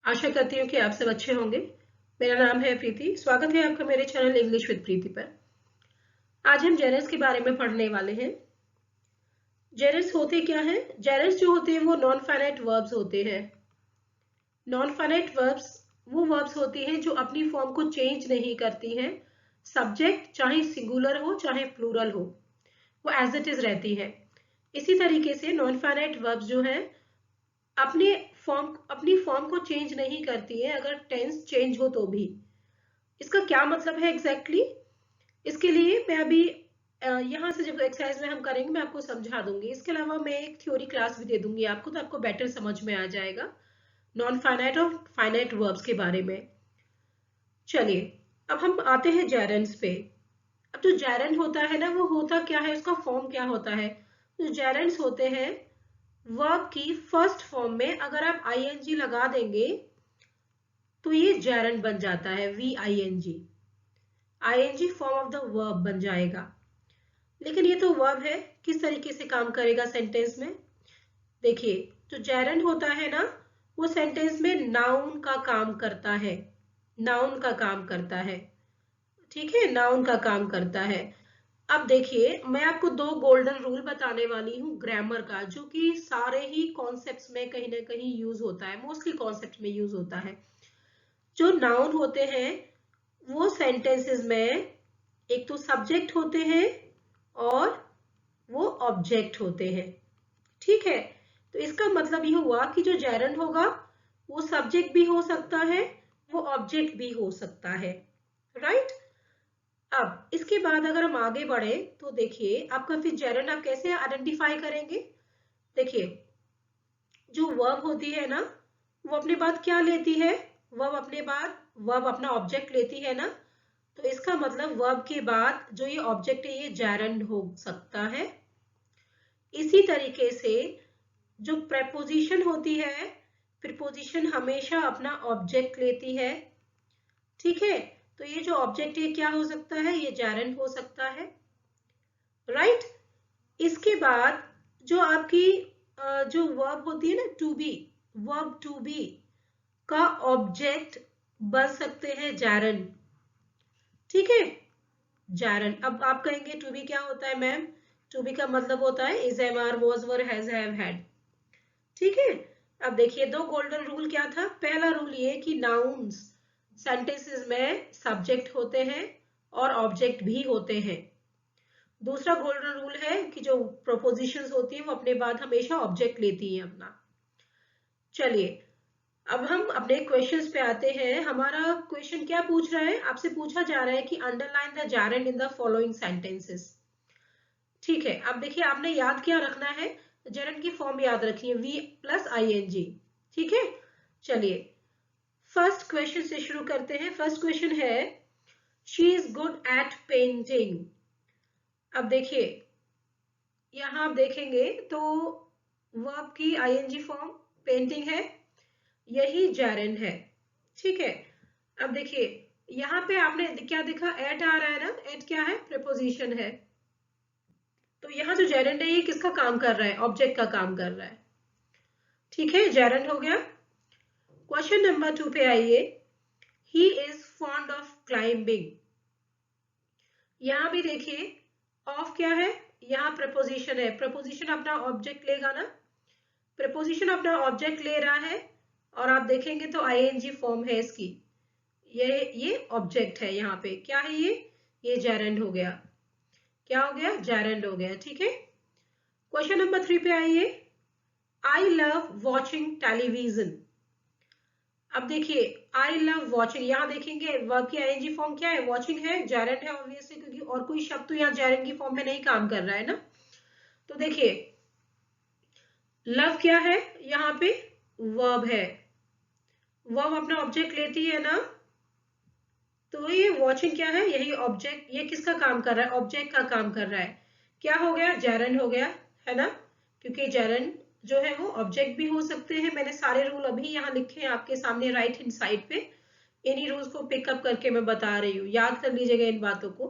आशा करती हूँ कि आप सब अच्छे होंगे। मेरा नाम है प्रीति। स्वागत है आपका मेरे चैनल इंग्लिश विद प्रीति पर। आज हम जेरर्स के बारे में पढ़ने वाले हैं। जेरर्स होते क्या हैं? जेरर्स जो होते हैं वो नॉन फाइनाइट वर्ब्स होते हैं। नॉन फाइनाइट वर्ब्स वो वर्ब्स होती हैं जो अपनी फॉर्म को चेंज नहीं करती हैं। सब्जेक्ट चाहे सिंगुलर हो चाहे प्लूरल हो, वो एज इट इज रहती है। इसी तरीके से नॉन फाइनाइट वर्ब्स जो है अपनी फॉर्म को चेंज नहीं करती है, अगर टेंस चेंज हो तो भी। इसका क्या मतलब है एग्जैक्टली इसके लिए मैं अभी यहाँ से जब एक्सरसाइज में हम करेंगे मैं आपको समझा दूंगी। इसके अलावा मैं एक थ्योरी क्लास भी दे दूंगी आपको, तो आपको बेटर समझ में आ जाएगा नॉन फाइनाइट और फाइनाइट वर्ब्स के बारे में। चलिए अब हम आते हैं जेरेंड्स पे। अब जो जेरेंड होता है ना, वो होता क्या है, उसका फॉर्म क्या होता है? जो जेरेंड्स होते हैं वर्ब की फर्स्ट फॉर्म में अगर आप आईएनजी लगा देंगे तो ये जेरेंड बन जाता है। VING ING form of the verb बन जाएगा। लेकिन ये तो वर्ब है, किस तरीके से काम करेगा सेंटेंस में? देखिए, जो जेरेंड होता है ना, वो सेंटेंस में नाउन का काम करता है। नाउन का काम करता है, ठीक है, नाउन का काम करता है। अब देखिए, मैं आपको दो गोल्डन रूल बताने वाली हूँ ग्रामर का, जो कि सारे ही कॉन्सेप्ट्स में कहीं ना कहीं यूज होता है, मोस्टली कॉन्सेप्ट में यूज होता है। जो नाउन होते हैं वो सेंटेंसेस में एक तो सब्जेक्ट होते हैं और वो ऑब्जेक्ट होते हैं, ठीक है। तो इसका मतलब ये हुआ कि जो जेरेंड होगा वो सब्जेक्ट भी हो सकता है, वो ऑब्जेक्ट भी हो सकता है, राइट। अब इसके बाद अगर हम आगे बढ़े तो देखिए, आपका फिर जेरेंड आप कैसे आइडेंटिफाई करेंगे? देखिए, जो वर्ब होती है ना, वो अपने बाद क्या लेती है? वर्ब अपना ऑब्जेक्ट लेती है ना, तो इसका मतलब वर्ब के बाद जो ये ऑब्जेक्ट है ये जेरेंड हो सकता है। इसी तरीके से जो प्रेपोजिशन होती है, प्रीपोजिशन हमेशा अपना ऑब्जेक्ट लेती है, ठीक है। तो ये जो ऑब्जेक्ट है क्या हो सकता है? ये जेरेंड हो सकता है, राइट। इसके बाद जो आपकी जो वर्ब होती है ना, to be, verb to be का ऑब्जेक्ट बन सकते हैं जेरेंड, ठीक है, जेरेंड। अब आप कहेंगे टू बी क्या होता है मैम? टू बी का मतलब होता है is, am, are, was, were, has, have, had, ठीक है। अब देखिए, दो गोल्डन रूल क्या था? पहला रूल ये कि नाउन्स सेंटेंसेस में सब्जेक्ट होते हैं और ऑब्जेक्ट भी होते हैं। दूसरा गोल्डन रूल है कि जो प्रोपोजिशंस होती है वो अपने बाद हमेशा ऑब्जेक्ट लेती है अपना। चलिए अब हम अपने क्वेश्चंस पे आते हैं। हमारा क्वेश्चन क्या पूछ रहा है? आपसे पूछा जा रहा है कि underline the gerund in the following sentences, ठीक है। अब देखिए, आपने याद क्या रखना है? जेरेंड की फॉर्म याद रखिए, V+ING, ठीक है। चलिए फर्स्ट क्वेश्चन से शुरू करते हैं। फर्स्ट क्वेश्चन है she is good at painting. अब देखिए, यहाँ आप देखेंगे तो वर्ब की आईएनजी फॉर्म पेंटिंग है, यही जेरेंड है, ठीक है। अब देखिए, यहाँ पे आपने क्या देखा? एट आ रहा है ना, एट क्या है? प्रीपोजिशन है। तो यहाँ जो जेरेंड है ये किसका काम कर रहा है? ऑब्जेक्ट का काम कर रहा है, ठीक है, जेरेंड हो गया। क्वेश्चन नंबर 2 पे आइए। He is fond of climbing. यहाँ भी देखिए, ऑफ क्या है? यहाँ प्रपोजिशन है, प्रपोजिशन अपना ऑब्जेक्ट लेगा ना, प्रपोजिशन अपना ऑब्जेक्ट ले रहा है और आप देखेंगे तो आईएनजी फॉर्म है इसकी, ये ऑब्जेक्ट है। यहाँ पे क्या है? ये जेरेंड हो गया। क्या हो गया? जेरेंड हो गया, ठीक है। क्वेश्चन नंबर 3 पे आइए। I love watching television. अब देखिए, आई लव वॉचिंग, यहाँ देखेंगे वर्ब की आईएनजी फॉर्म क्या है? वॉचिंग है, जेरेंड है ऑब्वियसली, क्योंकि और कोई शब्द तो यहाँ जेरेंड की फॉर्म में नहीं काम कर रहा है ना। तो देखिए, लव क्या है? यहाँ पे वर्ब है, वर्ब अपना ऑब्जेक्ट लेती है ना, तो ये वॉचिंग क्या है? यही ऑब्जेक्ट, ये किसका काम कर रहा है? ऑब्जेक्ट का काम कर रहा है। क्या हो गया? जेरेंड हो गया, है ना, क्योंकि जेरेंड जो है वो ऑब्जेक्ट भी हो सकते हैं। मैंने सारे रूल अभी यहाँ लिखे हैं आपके सामने राइट हैंड साइड पे, इन्हीं रूल्स को पिकअप करके मैं बता रही हूँ, याद कर लीजिएगा इन बातों को।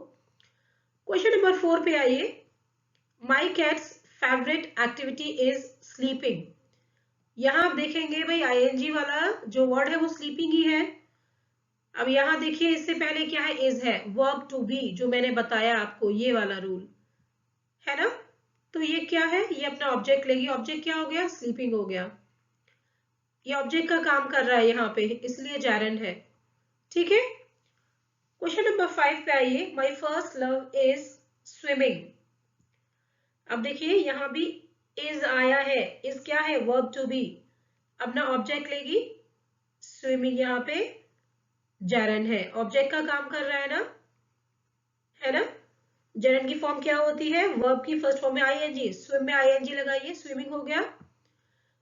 क्वेश्चन नंबर 4 पे आइए। My cat's favourite activity is sleeping. यहाँ आप देखेंगे भाई आईएनजी वाला जो वर्ड है वो स्लीपिंग ही है। अब यहाँ देखिए इससे पहले क्या है, इज है, वर्ब टू बी जो मैंने बताया आपको, ये वाला रूल है ना। तो ये क्या है, ये अपना ऑब्जेक्ट लेगी, ऑब्जेक्ट क्या हो गया, स्लीपिंग हो गया। ये ऑब्जेक्ट का काम कर रहा है यहाँ पे, इसलिए जैरंड है। ठीक है, क्वेश्चन नंबर 5 पे आइए। My first love is swimming. अब देखिए यहाँ भी इज आया है, इज क्या है, वर्ब टू बी, अपना ऑब्जेक्ट लेगी, स्विमिंग यहाँ पे जैरंड है, ऑब्जेक्ट का काम कर रहा है ना। जैरंड की फॉर्म क्या होती है, वर्ब की फर्स्ट फॉर्म में आईएनजी, स्विम में आईएनजी लगाइए, स्विमिंग हो गया।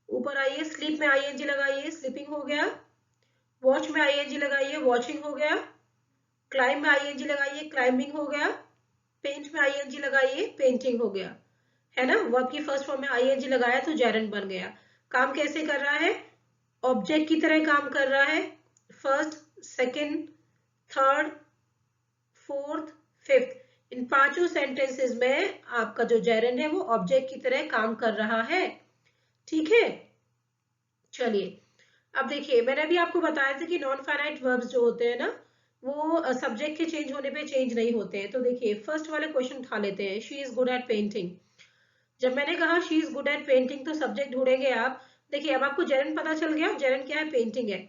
ऊपर आइए, स्लीप में आईएनजी लगाइए, स्लीपिंग हो गया। वॉच में आईएनजी लगाइए, वॉचिंग हो गया। क्लाइंब में आईएनजी लगाइए, क्लाइंबिंग हो गया। पेंट में आईएनजी लगाइए, पेंटिंग हो गया, है ना। वर्ब की फर्स्ट फॉर्म में आईएनजी लगाया तो जैरंड बन गया। काम कैसे कर रहा है, ऑब्जेक्ट की तरह काम कर रहा है। First, second, third, fourth, fifth, इन पांचों सेंटेंसेस में आपका जो जैरंड है वो ऑब्जेक्ट की तरह काम कर रहा है। ठीक है, चलिए अब देखिए, मैंने अभी आपको बताया था कि नॉन फाइनाइट वर्ब्स जो होते हैं ना, वो सब्जेक्ट के चेंज होने पे चेंज नहीं होते हैं। तो देखिए फर्स्ट वाले क्वेश्चन उठा लेते हैं, she is good at painting. जब मैंने कहा she is good at painting तो सब्जेक्ट ढूंढेंगे आप। देखिए अब आपको जेरंड पता चल गया, जेरंड क्या है, पेंटिंग है।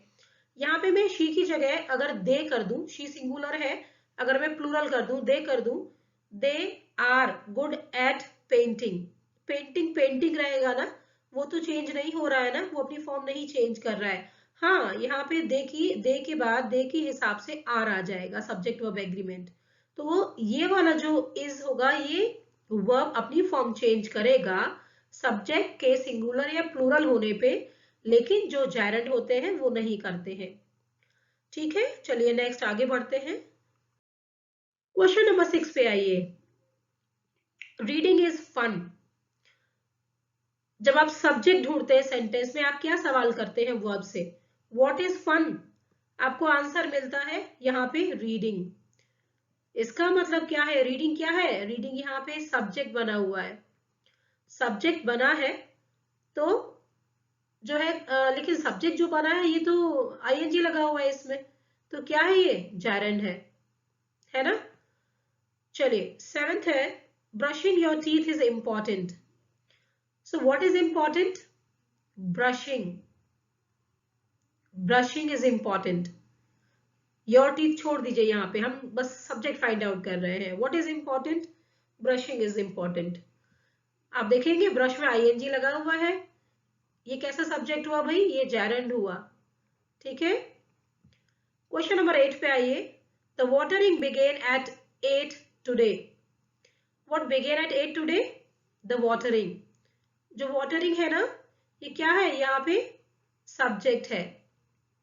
यहाँ पे मैं शी की जगह अगर दे कर दूं, शी सिंगुलर है, अगर मैं प्लूरल कर दूं, दे कर दूं, they are good at painting, painting painting रहेगा ना, वो तो चेंज नहीं हो रहा है ना, वो अपनी फॉर्म नहीं चेंज कर रहा है। हाँ, यहाँ पे दे के बाद दे के हिसाब से आर आ जाएगा, सब्जेक्ट वर्ब एग्रीमेंट। तो ये वाला जो इज होगा, ये वर्ब अपनी फॉर्म चेंज करेगा सब्जेक्ट के सिंगुलर या प्लूरल होने पे, लेकिन जो जैरंड होते हैं वो नहीं करते हैं। ठीक है, चलिए नेक्स्ट आगे बढ़ते हैं। क्वेश्चन नंबर 6 पे आइए। Reading is fun. जब आप सब्जेक्ट ढूंढते हैं सेंटेंस में, आप क्या सवाल करते हैं वर्ब से, व्हाट इज फन। आपको आंसर मिलता है यहाँ पे रीडिंग। इसका मतलब क्या है, रीडिंग क्या है, रीडिंग यहाँ पे सब्जेक्ट बना हुआ है, सब्जेक्ट बना है। तो जो है लेकिन सब्जेक्ट जो बना है ये तो आईएनजी लगा हुआ है इसमें, तो क्या है, ये जैरंड है ना। चलिए सेवेंथ है, brushing your teeth is important. So what is important, brushing, brushing is important. Your teeth छोड़ दीजिए, यहाँ पे हम बस सब्जेक्ट फाइंड आउट कर रहे हैं। What is important, brushing is important. आप देखेंगे ब्रश में आईएनजी लगा हुआ है, ये कैसा सब्जेक्ट हुआ भाई, ये जैरंड हुआ। ठीक है, क्वेश्चन नंबर 8 पे आइए। The watering began at 8 today. What began at 8 today, the watering. जो वाटरिंग है ना, ये क्या है, यहाँ पे सब्जेक्ट है।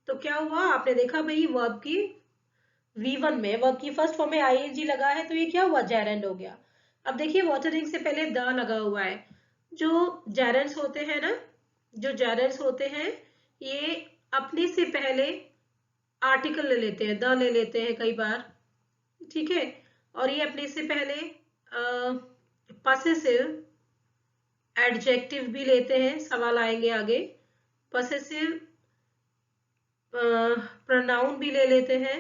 तो क्या हुआ, आपने देखा भाई वर्ब की V1 में, वर्ब की फर्स्ट फॉर्म में आईएनजी लगा है, तो ये क्या हुआ, जैरंड हो गया। अब देखिए वाटरिंग से पहले द लगा हुआ है। जो जैरंड्स होते हैं ना, जो जैरंड्स होते हैं, ये अपने से पहले आर्टिकल ले लेते हैं, द ले लेते हैं कई बार। ठीक है, और ये अपने से पहले पसेसिव एडजेक्टिव भी लेते हैं, सवाल आएंगे आगे। पसेसिव प्रोनाउन भी ले लेते हैं।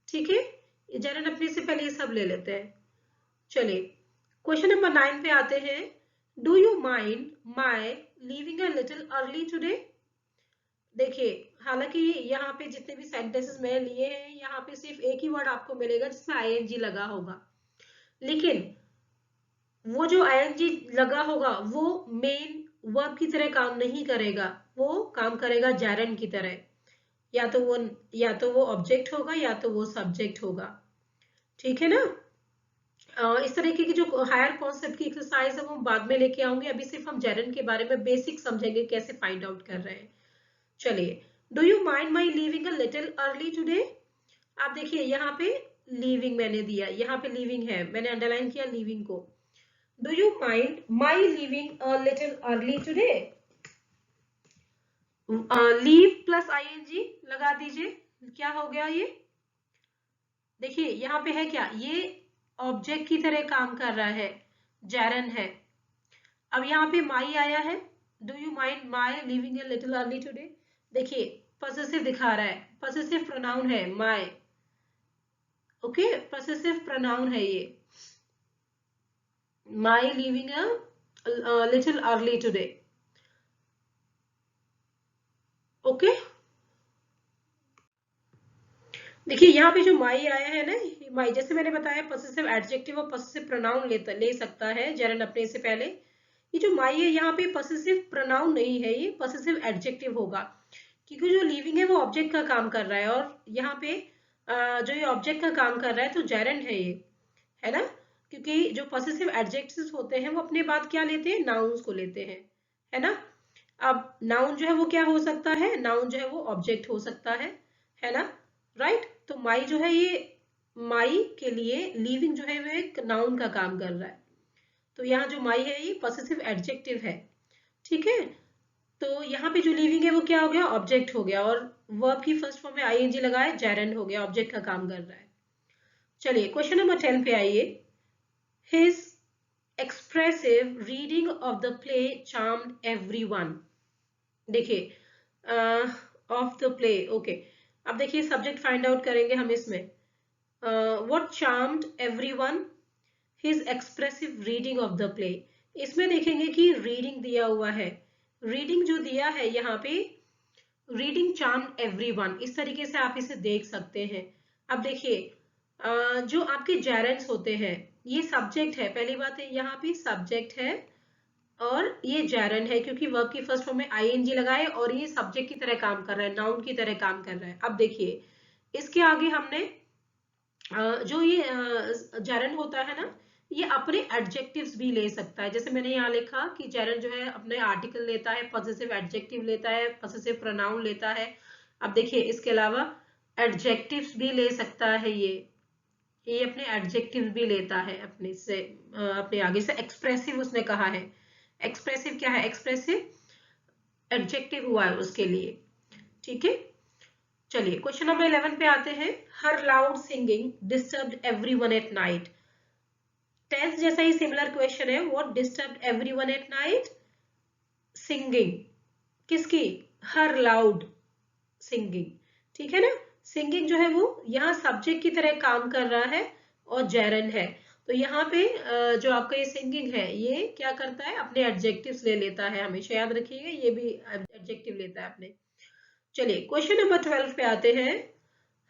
ठीक है, जेरंड अपने से पहले ये सब ले लेते हैं। चलिए क्वेश्चन नंबर 9 पे आते हैं। Do you mind my leaving a little early today. देखिए हालांकि यहाँ पे जितने भी सेंटेंसेस मैंने लिए हैं, यहाँ पे सिर्फ एक ही वर्ड आपको मिलेगा जिसमें आईएनजी लगा होगा, लेकिन वो जो आईएनजी लगा होगा वो मेन वर्ब की तरह काम नहीं करेगा, वो काम करेगा जैरंड की तरह। या तो वो ऑब्जेक्ट होगा या तो वो सब्जेक्ट होगा। ठीक है ना। इस तरीके की जो हायर कॉन्सेप्ट की एक्सरसाइज है वो हम बाद में लेके आऊंगे, अभी सिर्फ हम जैरंड के बारे में बेसिक समझेंगे कैसे फाइंड आउट कर रहे हैं। चलिए, do you mind my leaving a little early today. आप देखिए यहाँ पे लीविंग मैंने दिया, यहाँ पे लीविंग है, मैंने अंडरलाइन किया लीविंग को। Do you mind my leaving a little early today, leave plus ING लगा दीजिए, क्या हो गया ये। देखिए यहाँ पे है क्या, ये ऑब्जेक्ट की तरह काम कर रहा है, जैरंड है। अब यहाँ पे माई आया है, do you mind my living a little early today? देखिए पॉसेसिव दिखा रहा है, पॉसेसिव प्रोनाउन है माई, ओके, पॉसेसिव प्रोनाउन है ये, my living a little early today, okay. देखिए यहाँ पे जो माई आया है ना, माई जैसे मैंने बताया पॉसेसिव एडजेक्टिव और पॉसेसिव प्रोनाउन ले सकता है जेरन अपने से पहले। ये जो माई है यहाँ पे पॉसेसिव प्रोनाउन नहीं है, ये पॉसेसिव एडजेक्टिव होगा, क्योंकि जो लिविंग है वो ऑब्जेक्ट का काम कर रहा है, और यहाँ पे जो ये ऑब्जेक्ट का काम कर रहा है तो जेरंड है ये, है ना, क्योंकि जो पॉसेसिव एडजेक्टिव्स होते हैं वो अपने बाद क्या लेते हैं, नाउन्स को लेते हैं, है ना। अब नाउन जो है वो क्या हो सकता है, नाउन जो है वो ऑब्जेक्ट हो सकता है ना, राइट। तो माई जो है ये, माई के लिए लिविंग जो है वो एक नाउन का काम कर रहा है, तो यहाँ जो माई है ये पॉसेसिव एडजेक्टिव है, ठीक है। तो यहाँ पे जो लिविंग है वो क्या हो गया, ऑब्जेक्ट हो गया, और वर्ब की फर्स्ट फॉर्म में आईएनजी लगाए, जेरंड हो गया, ऑब्जेक्ट का काम कर रहा है। चलिए क्वेश्चन नंबर 10 पे आइए। His expressive reading of the play charmed everyone. देखिए ऑफ द प्ले, ओके। अब देखिए सब्जेक्ट फाइंड आउट करेंगे हम इसमें, what charmed everyone, his expressive reading of the play. इसमें देखेंगे कि रीडिंग दिया हुआ है, रीडिंग जो दिया है यहाँ पे, रीडिंग चार्म्ड एवरीवन, इस तरीके से आप इसे देख सकते हैं। अब देखिए जो आपके जेरेंट्स होते हैं, ये सब्जेक्ट है, पहली बात है यहाँ पे सब्जेक्ट है, और ये जेरंड है क्योंकि वर्ब की फर्स्ट फॉर्म में आईएनजी लगाए, और ये सब्जेक्ट की तरह काम कर रहा है, नाउन की तरह काम कर रहा है। अब देखिए इसके आगे हमने जो ये जेरंड होता है ना, ये अपने एडजेक्टिव्स भी ले सकता है, जैसे मैंने यहाँ लिखा कि जेरंड जो है अपने आर्टिकल लेता है, पॉसेसिव एडजेक्टिव लेता है, पॉसेसिव प्रोनाउन लेता है। अब देखिए इसके अलावा एडजेक्टिव्स भी ले सकता है, ये अपने एडजेक्टिव भी लेता है अपने से, अपने आगे से। एक्सप्रेसिव उसने कहा है, एक्सप्रेसिव क्या है, एक्सप्रेसिव एडजेक्टिव हुआ है उसके लिए, ठीक है। चलिए क्वेश्चन नंबर 11 पे आते हैं। Her loud singing disturbed everyone at night. Tense जैसा ही सिमिलर क्वेश्चन है, what disturbed everyone at night, singing, किसकी, हर लाउड सिंगिंग, ठीक है ना। सिंगिंग जो है वो यहाँ सब्जेक्ट की तरह काम कर रहा है, और जेरंड है, तो यहाँ पे जो आपका ये सिंगिंग है ये क्या करता है, अपने एडजेक्टिव्स ले लेता है, हमेशा याद रखिएगा ये भी एडजेक्टिव लेता है अपने। चलिए क्वेश्चन नंबर 12 पे आते हैं।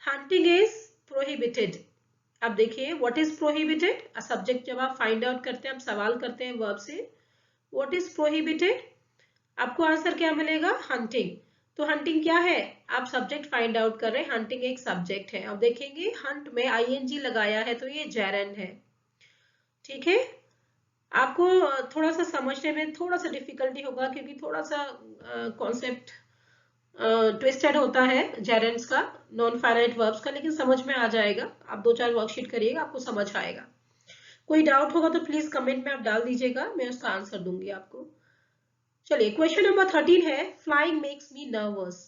Hunting is prohibited. अब देखिए व्हाट इज प्रोहिबिटेड, सब्जेक्ट जब आप फाइंड आउट करते हैं, आप सवाल करते हैं वर्ब से, व्हाट इज प्रोहिबिटेड, आपको आंसर क्या मिलेगा, हंटिंग। तो हंटिंग क्या है, आप सब्जेक्ट फाइंड आउट कर रहे हैं, हंटिंग एक सब्जेक्ट है। अब देखेंगे हंट में आईएनजी लगाया है तो ये जेरंड है, ठीक है। आपको थोड़ा सा समझने में थोड़ा सा डिफिकल्टी होगा, क्योंकि थोड़ा सा कॉन्सेप्ट ट्विस्टेड होता है जेरंड्स का, नॉन फाइनाइट वर्ब्स का, लेकिन समझ में आ जाएगा। आप 2-4 वर्कशीट करिएगा, आपको समझ आएगा। कोई डाउट होगा तो प्लीज कमेंट में आप डाल दीजिएगा, मैं उसका आंसर दूंगी आपको। चलिए क्वेश्चन नंबर 13 है। Flying makes me nervous.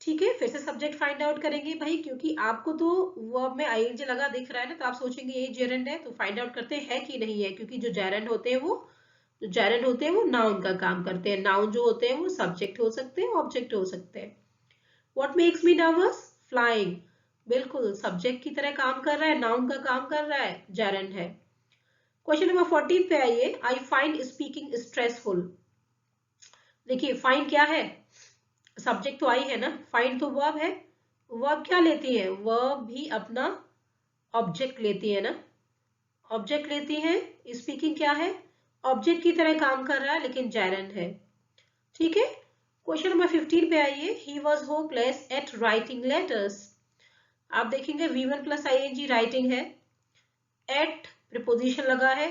ठीक है, फिर से सब्जेक्ट फाइंड आउट करेंगे भाई, क्योंकि आपको तो वर्ब में आईएनजी लगा दिख रहा है ना, तो आप सोचेंगे ये जेरंड है, तो फाइंड आउट करते हैं कि नहीं है, क्योंकि जो जेरंड होते हैं वो नाउन का काम करते हैं। नाउन जो होते हैं वो सब्जेक्ट हो सकते हैं, ऑब्जेक्ट हो सकते हैं। What makes me nervous, flying, बिल्कुल सब्जेक्ट की तरह काम कर रहा है, नाउन का काम कर रहा है, जेरंड है। क्वेश्चन नंबर 14 पे आइए। I find speaking stressful. देखिए फाइंड क्या है, सब्जेक्ट तो आई है ना, फाइंड तो वर्ब है, वर्ब क्या लेती है, वर्ब भी अपना ऑब्जेक्ट लेती है ना, ऑब्जेक्ट लेती है। स्पीकिंग क्या है, ऑब्जेक्ट की तरह काम कर रहा है, लेकिन जेरंड है, ठीक है। क्वेश्चन नंबर 15 पे आइए। He was hopeless at writing letters. आप देखेंगे V1 प्लस आईएनजी राइटिंग है, एट प्रिपोजिशन लगा है,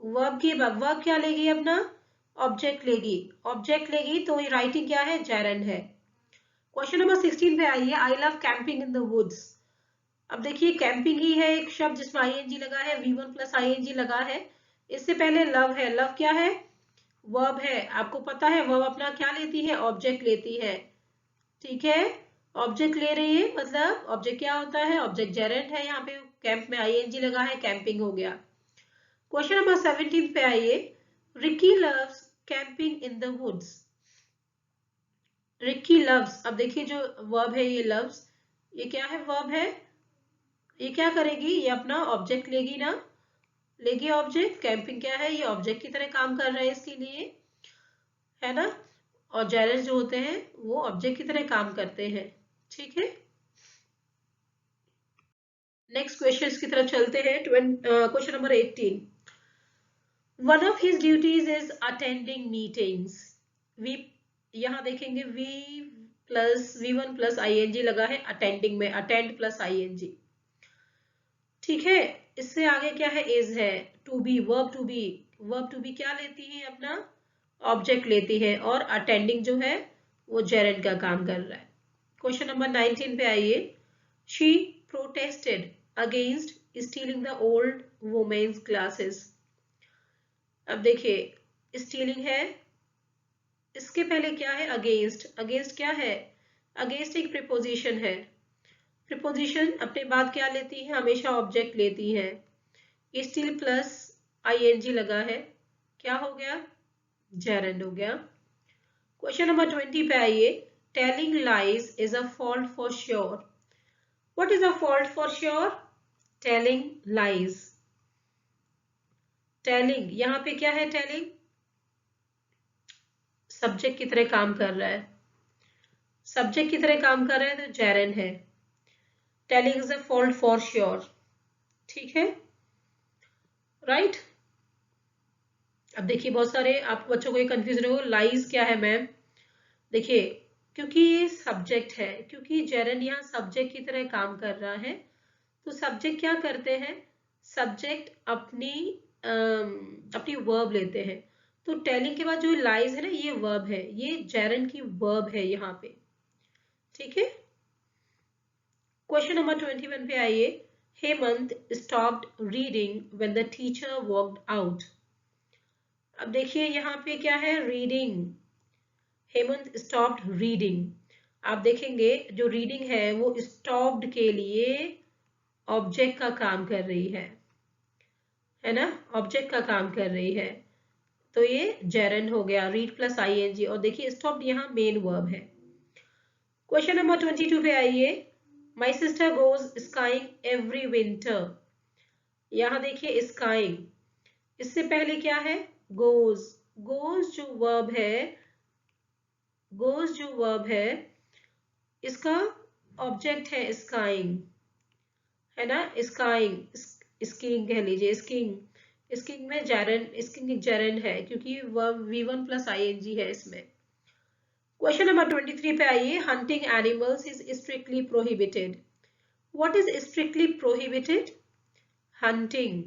वर्ब क्या लेगी, अपना ऑब्जेक्ट लेगी, ऑब्जेक्ट लेगी, तो ये राइटिंग क्या है, जेरंड है। क्वेश्चन नंबर 16 पे आइए। I love camping in the woods. अब देखिए कैंपिंग ही है एक शब्द जिसमें आईएनजी लगा है, V1 प्लस आईएनजी लगा है। इससे पहले लव है, लव क्या है, वर्ब है, आपको पता है वर्ब अपना क्या लेती है, ऑब्जेक्ट लेती है, ठीक है। ऑब्जेक्ट ले रही है, मतलब ऑब्जेक्ट क्या होता है, ऑब्जेक्ट जेरंड है, यहाँ पे कैंप में आईएनजी लगा है, कैंपिंग हो गया। क्वेश्चन नंबर 17 पे आइए। Ricky loves camping in the woods. Ricky loves, अब देखिए जो वर्ब है ये लव्स, ये क्या है, वर्ब है, ये क्या करेगी, ये अपना ऑब्जेक्ट लेगी ना, लेगी ऑब्जेक्ट। कैंपिंग क्या है, ये ऑब्जेक्ट की तरह काम कर रहा है इसके लिए, है ना। और जेरंड्स जो होते हैं वो ऑब्जेक्ट की तरह काम करते हैं, ठीक है। नेक्स्ट क्वेश्चन की तरफ चलते हैं। Question number 18। One of his duties is attending meetings. We, यहाँ देखेंगे V1 प्लस ING लगा है अटेंडिंग में, अटेंड प्लस ING, ठीक है। इससे आगे क्या है, इज है, to be, verb to be, verb to be क्या लेती है, अपना ऑब्जेक्ट लेती है, और अटेंडिंग जो है वो जेरेंड का काम कर रहा है। क्वेश्चन नंबर 19 पे आइए। She protested against stealing the old women's glasses. अब देखिए स्टीलिंग है, इसके पहले क्या है, अगेंस्ट। अगेंस्ट क्या है, अगेंस्ट एक प्रीपोजिशन है। प्रीपोजिशन अपने बाद क्या लेती है, हमेशा ऑब्जेक्ट लेती है। स्टील प्लस ING लगा है, क्या हो गया, जेरेंड हो गया। क्वेश्चन नंबर 20 पे आइए। Telling lies is a fault for sure. What is a fault for sure, telling lies. Telling, यहाँ पे क्या है, टेलिंग सब्जेक्ट की तरह काम कर रहा है, सब्जेक्ट की तरह काम कर रहा है तो जेरेंड है। Telling is a fault for sure, ठीक है, राइट। अब देखिए बहुत सारे आपको बच्चों को ये कंफ्यूजन हो, लाइज क्या है मैम। देखिए क्योंकि ये सब्जेक्ट है, क्योंकि जेरेंड यहाँ सब्जेक्ट की तरह काम कर रहा है, तो सब्जेक्ट क्या करते हैं, सब्जेक्ट अपनी वर्ब लेते हैं। तो टेलिंग के बाद जो लाइज है ना, ये वर्ब है, ये जेरेंड की वर्ब है यहाँ पे, ठीक है। क्वेश्चन नंबर 21 पे आइए। Hemant stopped reading when the teacher walked out. अब देखिए यहाँ पे क्या है, रीडिंग, हेमंत स्टॉप्ड रीडिंग। आप देखेंगे जो रीडिंग है वो स्टॉप्ड के लिए ऑब्जेक्ट का काम कर रही है ना, ऑब्जेक्ट का काम कर रही है, तो ये जेरेंड हो गया, रीड प्लस ING। और देखिए स्टॉप्ड यहाँ मेन वर्ब है। क्वेश्चन नंबर 22 पे आइए। My sister goes skiing every winter. यहाँ देखिए स्काइंग, इससे पहले क्या है, गोज। गोज जो वर्ब है, गोज जो वर्ब है, इसका ऑब्जेक्ट है स्काइंग, है ना, स्काइंग, स्कीइंग कह लीजिए, स्कीइंग। स्कीइंग में जेरेंड, स्कीइंग एक जेरेंड है क्योंकि वर्ब V1 प्लस ING है इसमें। क्वेश्चन नंबर 23 पे आइए। Hunting animals is strictly prohibited. What is strictly prohibited, hunting,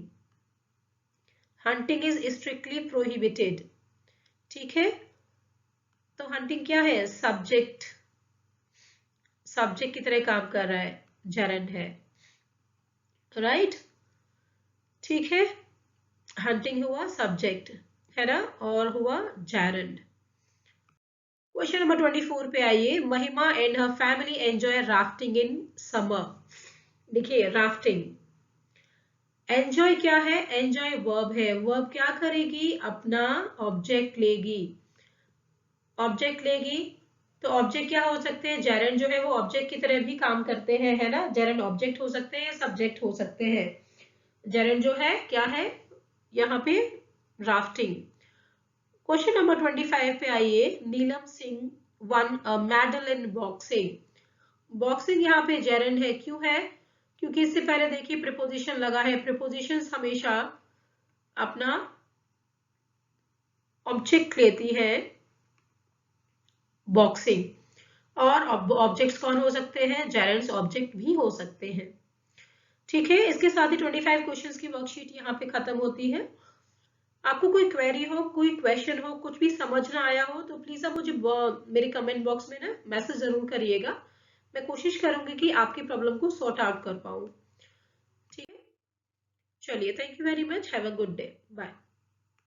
hunting is strictly prohibited, ठीक है। तो हंटिंग क्या है, सब्जेक्ट, सब्जेक्ट की तरह काम कर रहा है, जेरेंड है, राइट, ठीक है। हंटिंग हुआ सब्जेक्ट, है ना, और हुआ जेरेंड। क्वेश्चन नंबर 24 पे आइए। महिमा and her family enjoy rafting in summer. देखिए राफ्टिंग, एंजॉय क्या है, एंजॉय वर्ब है, वर्ब क्या करेगी, अपना ऑब्जेक्ट लेगी, ऑब्जेक्ट लेगी। तो ऑब्जेक्ट क्या हो सकते हैं, जेरेंड जो है वो ऑब्जेक्ट की तरह भी काम करते हैं, है ना, जेरेंड ऑब्जेक्ट हो सकते हैं, सब्जेक्ट हो सकते हैं। जेरेंड जो है क्या है यहाँ पे, राफ्टिंग। क्वेश्चन नंबर 25 पे आइए। Neelam Singh won medal in boxing. Boxing यहाँ पे जेरेंड है, क्यों है, क्योंकि इससे पहले देखिए प्रीपोजिशन लगा है। प्रीपोजिशंस हमेशा अपना ऑब्जेक्ट लेती है, बॉक्सिंग, और ऑब्जेक्ट्स कौन हो सकते हैं, जेरेंड्स ऑब्जेक्ट भी हो सकते हैं, ठीक है। इसके साथ ही 25 क्वेश्चंस की वर्कशीट यहाँ पे खत्म होती है। आपको कोई क्वेरी हो, कोई क्वेश्चन हो, कुछ भी समझ ना आया हो तो प्लीज आप मुझे मेरे कमेंट बॉक्स में ना मैसेज जरूर करिएगा। मैं कोशिश करूंगी कि आपकी प्रॉब्लम को सॉर्ट आउट कर पाऊँ, ठीक है। चलिए, thank you very much, have a good day, bye.